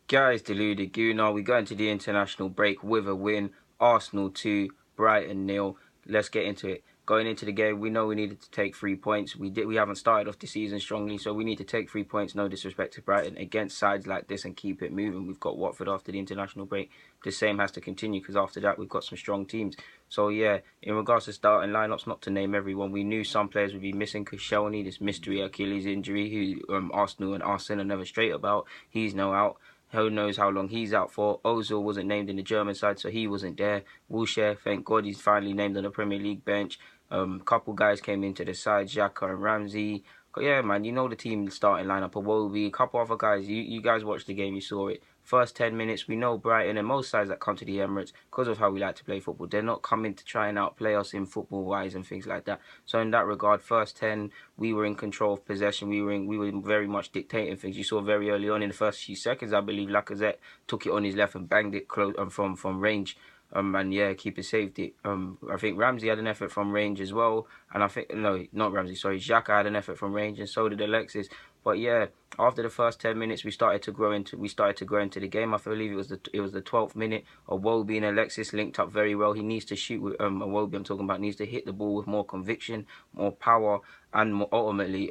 Guys, deluded Gunnar. We go into the international break with a win. Arsenal 2, Brighton 0. Let's get into it. Going into the game, we know we needed to take 3 points. We haven't started off the season strongly, so we need to take 3 points. No disrespect to Brighton against sides like this and keep it moving. We've got Watford after the international break. The same has to continue because after that we've got some strong teams. So yeah, in regards to starting lineups, not to name everyone, we knew some players would be missing. Koscielny, this mystery Achilles injury, who Arsenal and Arsene are never straight about. He's now out. Who knows how long he's out for. Ozil wasn't named in the German side, so he wasn't there. Wilshere, thank God he's finally named on the Premier League bench. Couple guys came into the side, Xhaka and Ramsey. But yeah, man, you know the team starting lineup. Iwobi, a couple other guys. You guys watched the game, you saw it. First 10 minutes, we know Brighton and most sides that come to the Emirates, because of how we like to play football, they're not coming to try and outplay us in football-wise and things like that. So in that regard, first 10, we were in control of possession. We were very much dictating things. You saw very early on in the first few seconds, I believe, Lacazette took it on his left and banged it close from range. And yeah, keeper saved it. I think Ramsey had an effort from range as well, and I think no, not Ramsey. Sorry, Xhaka had an effort from range, and so did Alexis. But yeah, after the first 10 minutes, we started to grow into the game. I believe it was the 12th minute. Iwobi and Alexis linked up very well. He needs to shoot with Iwobi. I'm talking about needs to hit the ball with more conviction, more power, and ultimately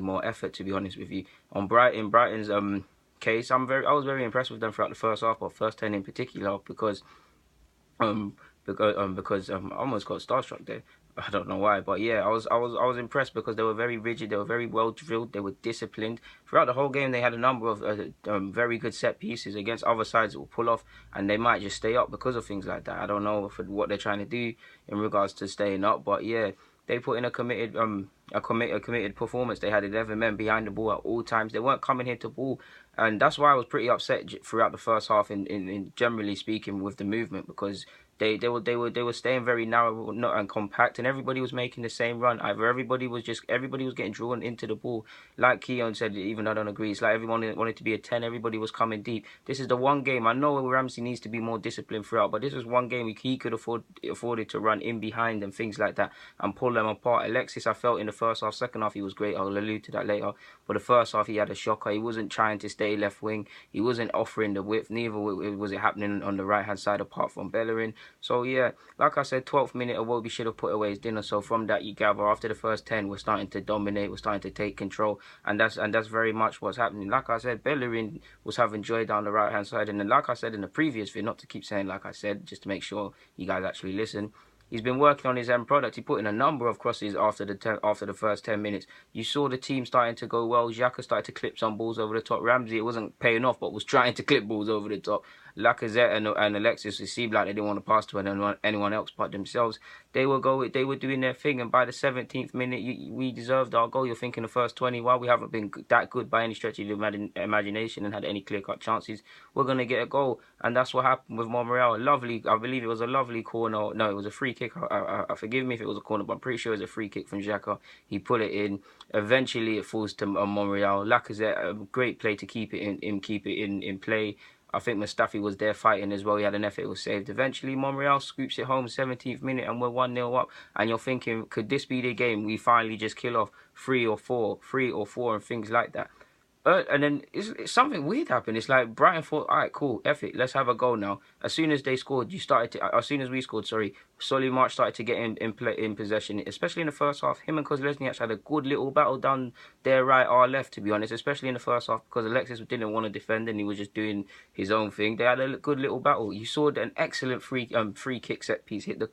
more effort. To be honest with you, on Brighton's case, I was very impressed with them throughout the first half, or first 10 in particular, because I almost got starstruck there. I don't know why, but yeah, I was impressed because they were very rigid, they were very well drilled, they were disciplined. Throughout the whole game, they had a number of very good set pieces against other sides that will pull off, and they might just stay up because of things like that. I don't know for what they're trying to do in regards to staying up, but yeah, they put in a committed performance. They had 11 men behind the ball at all times. They weren't coming here to ball, and that's why I was pretty upset throughout the first half. In generally speaking, with the movement, because they were staying very narrow and compact, and everybody was making the same run. Either everybody was getting drawn into the ball, like Keon said. Even though I don't agree, it's like everyone wanted to be a 10. Everybody was coming deep. This is the one game. I know Ramsey needs to be more disciplined throughout, but this was one game he could afforded to run in behind and things like that and pull them apart. Alexis, I felt in the first half, second half he was great. I'll allude to that later. But the first half he had a shocker. He wasn't trying to stay left wing. He wasn't offering the width. Neither was it happening on the right hand side apart from Bellerin. So yeah, like I said, 12th minute, Iwobi should have put away his dinner. So from that, you gather after the first 10, we're starting to dominate, we're starting to take control, and that's very much what's happening. Like I said, Bellerin was having joy down the right hand side, and then like I said in the previous video, not to keep saying like I said, just to make sure you guys actually listen. He's been working on his end product. He put in a number of crosses after the first 10 minutes. You saw the team starting to go well. Xhaka started to clip some balls over the top. Ramsey, it wasn't paying off, but was trying to clip balls over the top. Lacazette and Alexis, it seemed like they didn't want to pass to anyone else but themselves. They were doing their thing, and by the 17th minute, we deserved our goal. You're thinking the first 20, while we haven't been that good by any stretch of the imagination and had any clear-cut chances, we're going to get a goal. And that's what happened with Monreal. I believe it was a lovely corner. No, it was a free kick. Forgive me if it was a corner, but I'm pretty sure it was a free kick from Xhaka. He put it in. Eventually, it falls to Monreal. Lacazette, a great play to keep it in play. I think Mustafi was there fighting as well. He had an effort, it was saved. Eventually, Monreal scoops it home, 17th minute, and we're 1-0 up. And you're thinking, could this be the game we finally just kill off 3 or 4, and things like that? And then it's something weird happened. It's like Brighton thought, all right, cool, F it, let's have a goal now. As soon as they scored, as soon as we scored, Solly March started to get in possession, especially in the first half. Him and Kozlesniak had a good little battle down their right, our left, to be honest, especially in the first half, because Alexis didn't want to defend and he was just doing his own thing. They had a good little battle. You saw an excellent free kick set piece hit the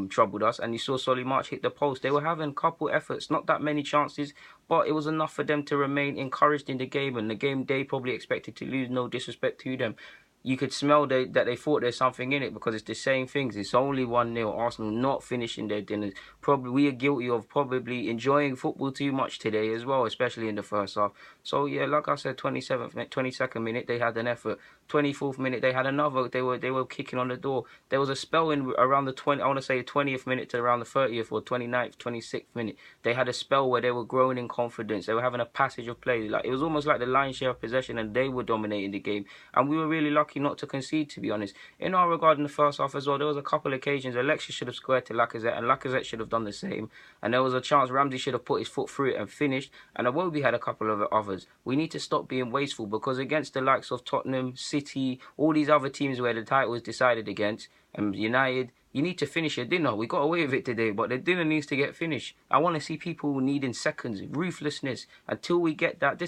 troubled us, and you saw Solly March hit the post. They were having a couple efforts, not that many chances, but it was enough for them to remain encouraged in the game, and the game they probably expected to lose. No disrespect to them. You could smell that they thought there's something in it, because it's the same things. It's only 1-0. Arsenal not finishing their dinners. Probably we are guilty of probably enjoying football too much today as well, especially in the first half. So yeah, like I said, 22nd minute they had an effort. 24th minute they had another. They were kicking on the door. There was a spell in around the 20th minute to around the 30th or 29th, 26th minute. They had a spell where they were growing in confidence. They were having a passage of play. Like it was almost like the lion's share of possession, and they were dominating the game. And we were really lucky lucky not to concede, to be honest. In our regard in the first half as well, there was a couple of occasions Alexis should have squared to Lacazette, and Lacazette should have done the same. And there was a chance Ramsey should have put his foot through it and finished. And Iwobi had a couple of others. We need to stop being wasteful, because against the likes of Tottenham, City, all these other teams where the title was decided against, and United, you need to finish your dinner. We got away with it today, but the dinner needs to get finished. I want to see people needing seconds, ruthlessness. Until we get that,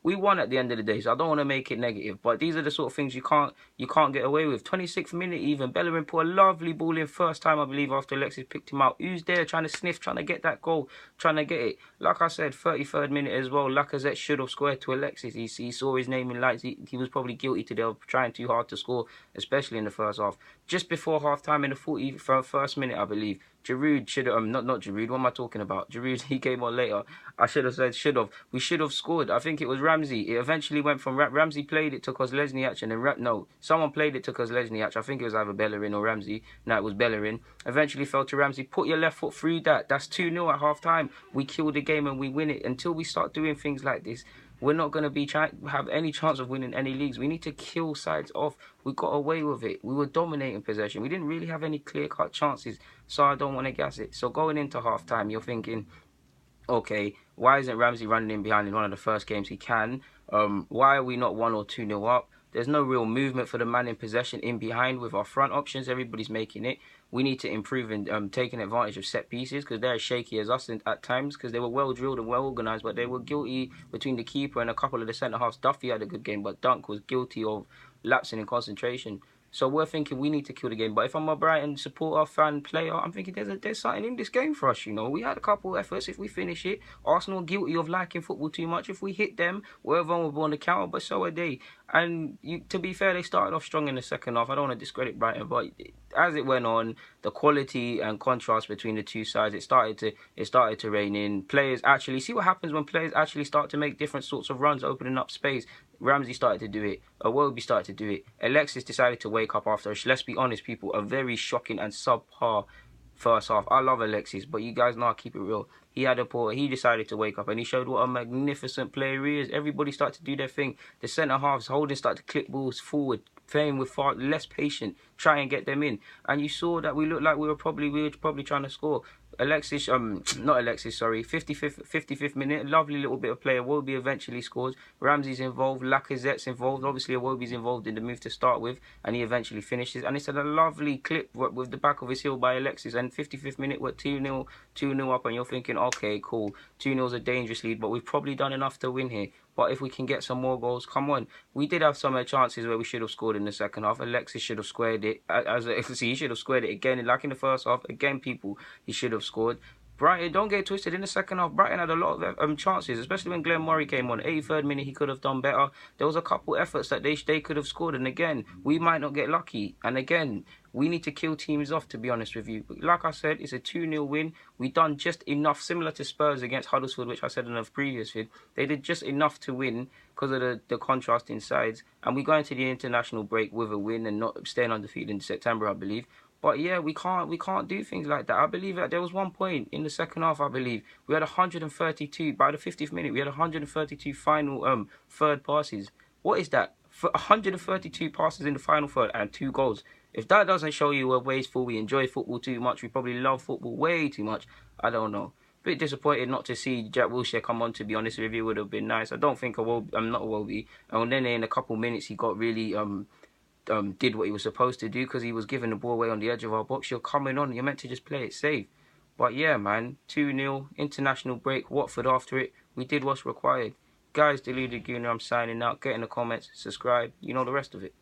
we won at the end of the day, so I don't want to make it negative. But these are the sort of things you can't get away with. 26th minute even, Bellerin put a lovely ball in first time, I believe, after Alexis picked him out. Who's there trying to sniff, trying to get that goal, trying to get it? Like I said, 33rd minute as well, Lacazette should have squared to Alexis. He saw his name in lights. He was probably guilty today of trying too hard to score, especially in the first half. Just before half time in the 41st minute, I believe, Giroud should have, not Giroud, what am I talking about? Giroud, he came on later. I should have said should have. We should have scored. I think it was Ramsey. It eventually went from Ramsey played it to Kozlesniak, and then someone played it to Kozlesniak. I think it was either Bellerin or Ramsey. No, it was Bellerin. Eventually fell to Ramsey. Put your left foot through that. That's 2-0 at half time. We kill the game and we win it. Until we start doing things like this, we're not going to have any chance of winning any leagues. We need to kill sides off. We got away with it. We were dominating possession. We didn't really have any clear-cut chances, so I don't want to gas it. So going into half-time, you're thinking, okay, why isn't Ramsey running in behind in one of the first games he can? Why are we not 1 or 2-0 up? There's no real movement for the man in possession in behind with our front options. Everybody's making it. We need to improve in taking advantage of set pieces, because they're as shaky as us at times, because they were well drilled and well organised, but they were guilty between the keeper and a couple of the centre-halves. Duffy had a good game, but Dunk was guilty of lapsing in concentration. So we're thinking we need to kill the game. But if I'm a Brighton supporter, fan, player, I'm thinking there's something in this game for us, you know. We had a couple of efforts. If we finish it, Arsenal guilty of liking football too much. If we hit them, we're vulnerable on the counter, but so are they. And to be fair, they started off strong in the second half. I don't want to discredit Brighton, but as it went on, the quality and contrast between the two sides, it started to rein in. Players actually, see what happens when players actually start to make different sorts of runs, opening up space. Ramsey started to do it. Iwobi started to do it. Alexis decided to wake up after, let's be honest, people, a very shocking and subpar first half. I love Alexis, but you guys know I keep it real. He decided to wake up, and he showed what a magnificent player he is. Everybody started to do their thing. The centre-halves, Holding started to clip balls forward, playing with far less patience, try and get them in. And you saw that we looked like we were probably trying to score. 55th minute, lovely little bit of play. Iwobi eventually scores. Ramsey's involved, Lacazette's involved. Obviously, Iwobi's involved in the move to start with, and he eventually finishes. And it's a lovely clip with the back of his heel by Alexis. And 55th minute, we're 2-0 up, and you're thinking, okay, cool. 2-0 is a dangerous lead, but we've probably done enough to win here. But if we can get some more goals, come on. We did have some chances where we should have scored in the second half. Alexis should have squared it. He should have squared it again. Like in the first half, again, people, he should have scored. Brighton, don't get twisted. In the second half, Brighton had a lot of chances, especially when Glenn Murray came on. 83rd minute, he could have done better. There was a couple efforts that they could have scored. And again, we might not get lucky. And again, we need to kill teams off, to be honest with you. But like I said, it's a 2-0 win. We done just enough, similar to Spurs against Huddersfield, which I said in a previous vid. They did just enough to win because of the contrasting sides. And we go into the international break with a win and not staying undefeated in September, I believe. But yeah, we can't do things like that. I believe that there was one point in the second half, I believe, we had 132, by the 50th minute, we had 132 final third passes. What is that? 132 passes in the final third and 2 goals. If that doesn't show you we're wasteful, we enjoy football too much, we probably love football way too much, I don't know. Bit disappointed not to see Jack Wilshere come on, to be honest with you. It would have been nice. I don't think I'm not Iwobi. And then in a couple minutes, he got really did what he was supposed to do, because he was giving the ball away on the edge of our box. You're coming on, you're meant to just play it safe. But yeah, man, 2-0, international break, Watford after it. We did what's required. Guys, Deluded Gooner, I'm signing out. Get in the comments, subscribe, you know the rest of it.